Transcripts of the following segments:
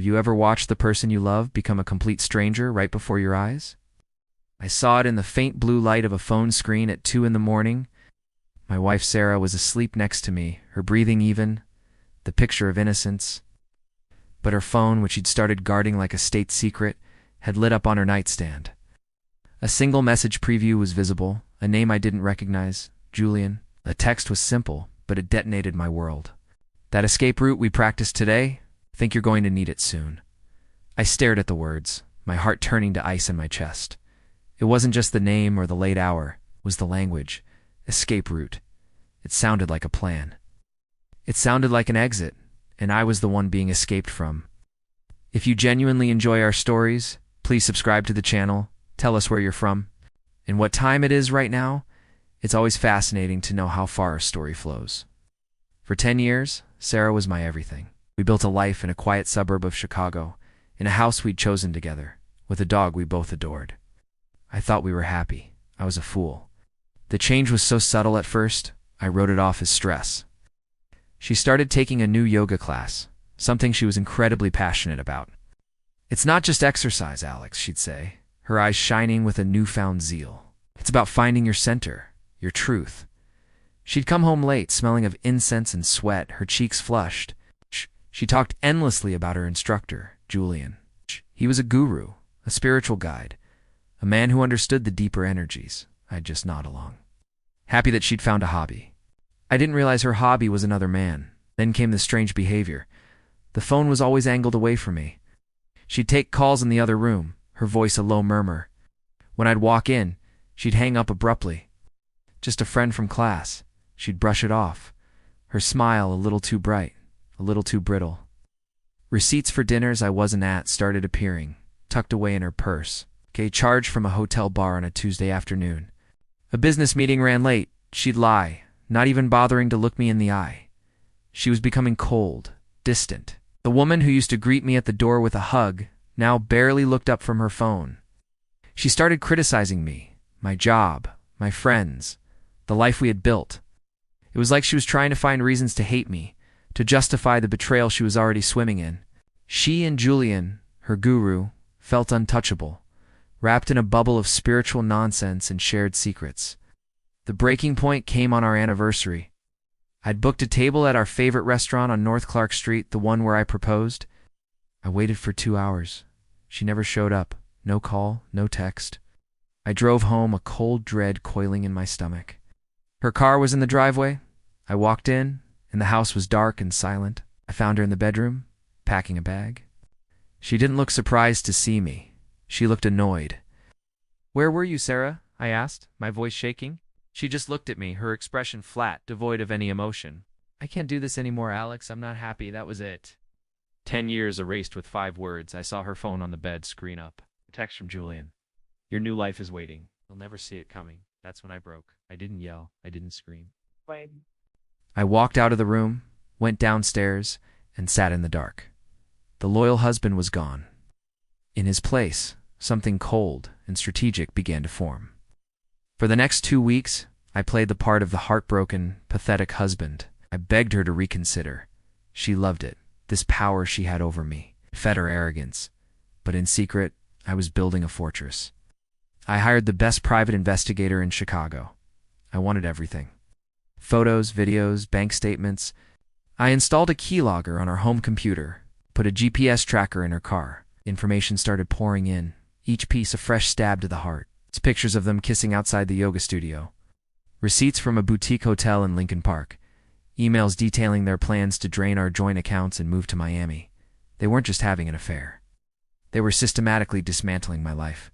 Have you ever watched the person you love become a complete stranger right before your eyes? I saw it in the faint blue light of a phone screen at 2 in the morning. My wife Sarah was asleep next to me, her breathing even, the picture of innocence. But her phone, which she'd started guarding like a state secret, had lit up on her nightstand. A single message preview was visible, a name I didn't recognize, Julian. The text was simple, but it detonated my world. That escape route we practiced today? Think you're going to need it soon. I stared at the words, my heart turning to ice in my chest. It wasn't just the name or the late hour, it was the language. Escape route. It sounded like a plan. It sounded like an exit, and I was the one being escaped from. If you genuinely enjoy our stories, please subscribe to the channel, tell us where you're from, and what time it is right now. It's always fascinating to know how far a story flows. For 10 years, Sarah was my everything. We built a life in a quiet suburb of Chicago, in a house we'd chosen together, with a dog we both adored. I thought we were happy. I was a fool. The change was so subtle at first, I wrote it off as stress. She started taking a new yoga class, something she was incredibly passionate about. It's not just exercise, Alex, she'd say, her eyes shining with a newfound zeal. It's about finding your center, your truth. She'd come home late, smelling of incense and sweat, her cheeks flushed. She talked endlessly about her instructor, Julian. He was a guru, a spiritual guide, a man who understood the deeper energies. I'd just nod along. Happy that she'd found a hobby. I didn't realize her hobby was another man. Then came the strange behavior. The phone was always angled away from me. She'd take calls in the other room, her voice a low murmur. When I'd walk in, she'd hang up abruptly. Just a friend from class. She'd brush it off. Her smile a little too bright, a little too brittle. Receipts for dinners I wasn't at started appearing, tucked away in her purse. Charged from a hotel bar on a Tuesday afternoon. A business meeting ran late. She'd lie, not even bothering to look me in the eye. She was becoming cold, distant. The woman who used to greet me at the door with a hug now barely looked up from her phone. She started criticizing me, my job, my friends, the life we had built. It was like she was trying to find reasons to hate me, to justify the betrayal she was already swimming in. She and Julian, her guru, felt untouchable, wrapped in a bubble of spiritual nonsense and shared secrets. The breaking point came on our anniversary. I'd booked a table at our favorite restaurant on North Clark Street, the one where I proposed. I waited for 2 hours. She never showed up. No call, no text. I drove home, a cold dread coiling in my stomach. Her car was in the driveway. I walked in, and the house was dark and silent. I found her in the bedroom, packing a bag. She didn't look surprised to see me. She looked annoyed. "Where were you, Sarah?" I asked, my voice shaking. She just looked at me, her expression flat, devoid of any emotion. "I can't do this anymore, Alex. I'm not happy. That was it." 10 years erased with 5 words. I saw her phone on the bed screen up. A text from Julian. "Your new life is waiting. You'll never see it coming." That's when I broke. I didn't yell. I didn't scream. I walked out of the room, went downstairs, and sat in the dark. The loyal husband was gone. In his place, something cold and strategic began to form. For the next 2 weeks, I played the part of the heartbroken, pathetic husband. I begged her to reconsider. She loved it, this power she had over me, fed her arrogance. But in secret, I was building a fortress. I hired the best private investigator in Chicago. I wanted everything. Photos, videos, bank statements. I installed a keylogger on our home computer, put a GPS tracker in her car. Information started pouring in, each piece a fresh stab to the heart. It's pictures of them kissing outside the yoga studio. Receipts from a boutique hotel in Lincoln Park. Emails detailing their plans to drain our joint accounts and move to Miami. They weren't just having an affair. They were systematically dismantling my life.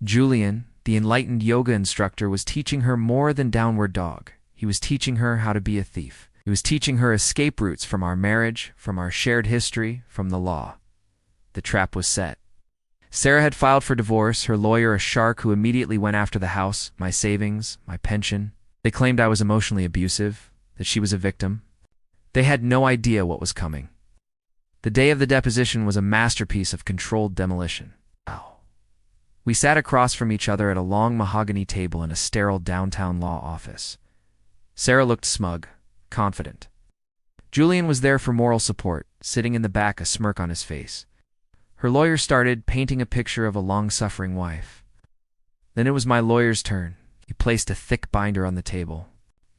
Julian, the enlightened yoga instructor, was teaching her more than downward dog. He was teaching her how to be a thief. He was teaching her escape routes from our marriage, from our shared history, from the law. The trap was set. Sarah had filed for divorce, her lawyer a shark who immediately went after the house, my savings, my pension. They claimed I was emotionally abusive, that she was a victim. They had no idea what was coming. The day of the deposition was a masterpiece of controlled demolition. Wow. We sat across from each other at a long mahogany table in a sterile downtown law office. Sarah looked smug, confident. Julian was there for moral support, sitting in the back, a smirk on his face. Her lawyer started painting a picture of a long-suffering wife. Then it was my lawyer's turn. He placed a thick binder on the table.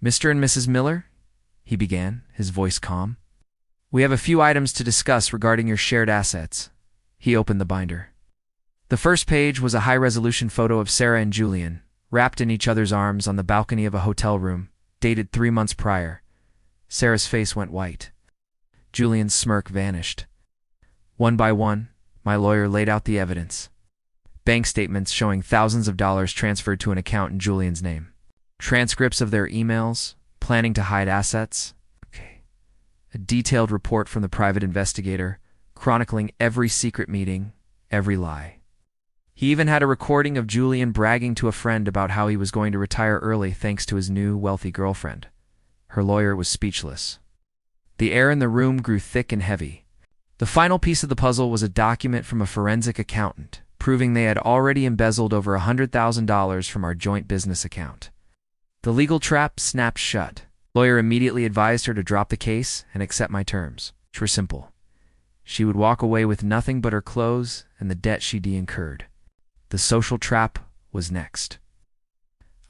"Mr. and Mrs. Miller?" he began, his voice calm. "We have a few items to discuss regarding your shared assets." He opened the binder. The first page was a high-resolution photo of Sarah and Julian, wrapped in each other's arms on the balcony of a hotel room, dated 3 months prior. Sarah's face went white. Julian's smirk vanished. One by one, my lawyer laid out the evidence. Bank statements showing thousands of dollars transferred to an account in Julian's name. Transcripts of their emails, planning to hide assets. A detailed report from the private investigator, chronicling every secret meeting, every lie. He even had a recording of Julian bragging to a friend about how he was going to retire early thanks to his new, wealthy girlfriend. Her lawyer was speechless. The air in the room grew thick and heavy. The final piece of the puzzle was a document from a forensic accountant, proving they had already embezzled over $100,000 from our joint business account. The legal trap snapped shut. The lawyer immediately advised her to drop the case and accept my terms, which were simple. She would walk away with nothing but her clothes and the debt she'd incurred. The social trap was next.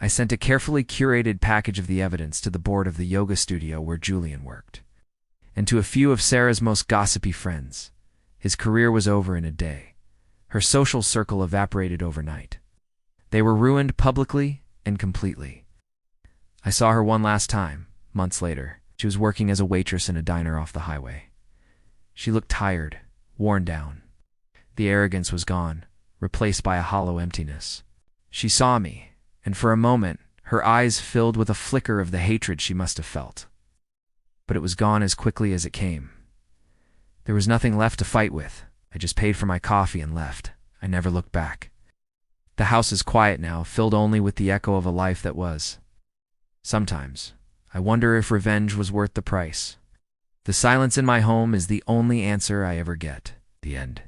I sent a carefully curated package of the evidence to the board of the yoga studio where Julian worked, and to a few of Sarah's most gossipy friends. His career was over in a day. Her social circle evaporated overnight. They were ruined publicly and completely. I saw her one last time, months later. She was working as a waitress in a diner off the highway. She looked tired, worn down. The arrogance was gone, replaced by a hollow emptiness. She saw me, and for a moment, her eyes filled with a flicker of the hatred she must have felt. But it was gone as quickly as it came. There was nothing left to fight with. I just paid for my coffee and left. I never looked back. The house is quiet now, filled only with the echo of a life that was. Sometimes, I wonder if revenge was worth the price. The silence in my home is the only answer I ever get. The end.